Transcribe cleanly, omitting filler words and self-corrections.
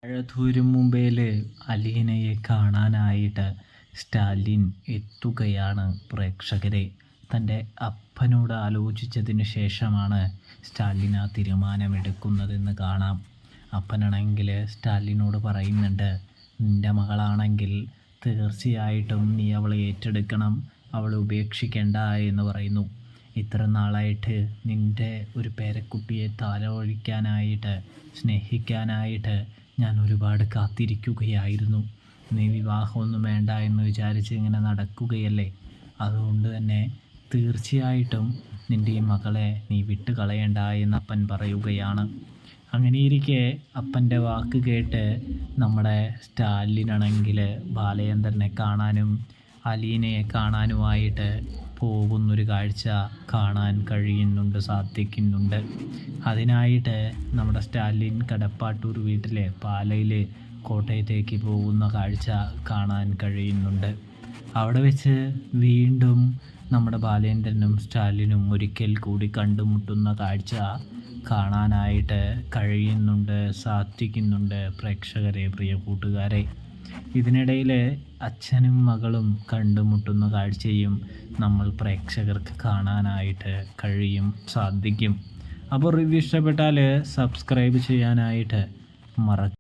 മഴതൂരും മുമ്പേൽ അലീനയെ കാണാനായിട്ട് സ്റ്റാലിൻ എത്തുകയാണ് പ്രേക്ഷകരെ. തൻ്റെ അപ്പനോട് ആലോചിച്ചതിന് ശേഷമാണ് സ്റ്റാലിൻ ആ തീരുമാനമെടുക്കുന്നതെന്ന് കാണാം. അപ്പനാണെങ്കിൽ സ്റ്റാലിനോട് പറയുന്നുണ്ട്, നിൻ്റെ മകളാണെങ്കിൽ തീർച്ചയായിട്ടും നീ അവളെ ഏറ്റെടുക്കണം, അവളെ ഉപേക്ഷിക്കേണ്ട എന്ന് പറയുന്നു. ഇത്ര നാളായിട്ട് നിൻ്റെ ഒരു പേരക്കുട്ടിയെ താലോലിക്കാനായിട്ട് സ്നേഹിക്കാനായിട്ട് ഞാൻ ഒരുപാട് കാത്തിരിക്കുകയായിരുന്നു. നീ വിവാഹമൊന്നും വേണ്ട എന്ന് വിചാരിച്ച് ഇങ്ങനെ നടക്കുകയല്ലേ. അതുകൊണ്ട് തന്നെ തീർച്ചയായിട്ടും നിൻ്റെ ഈ മകളെ നീ വിട്ട് കളയണ്ട എന്ന് അപ്പൻ പറയുകയാണ്. അങ്ങനെയിരിക്കെ അപ്പൻ്റെ വാക്ക് കേട്ട് നമ്മുടെ സ്റ്റാലിനാണെങ്കിൽ ബാലചന്ദ്രനെ കാണാനും അലീനയെ കാണാനുമായിട്ട് പോകുന്നൊരു കാഴ്ച കാണാൻ സാധിക്കുന്നുണ്ട്. അതിനായിട്ട് നമ്മുടെ സ്റ്റാലിൻ കടപ്പാട്ടൂർ വീട്ടിലെ പാലയിൽ കോട്ടയത്തേക്ക് പോകുന്ന കാഴ്ച കാണാൻ കഴിയുന്നുണ്ട്. അവിടെ വെച്ച് വീണ്ടും നമ്മുടെ ബാലേന്ദ്രനും സ്റ്റാലിനും ഒരിക്കൽ കൂടി കണ്ടുമുട്ടുന്ന കാഴ്ച കാണാനായിട്ട് സാധിക്കുന്നുണ്ട് പ്രേക്ഷകരെ, പ്രിയ കൂട്ടുകാരെ. ഇതിനിടയിൽ അച്ഛനും മകളും കണ്ടുമുട്ടുന്ന കാഴ്ചയും നമ്മൾ പ്രേക്ഷകർക്ക് കാണാനായിട്ട് സാധിക്കും. അപ്പോൾ റിവ്യൂ ഇഷ്ടപ്പെട്ടാൽ സബ്സ്ക്രൈബ് ചെയ്യാനായിട്ട്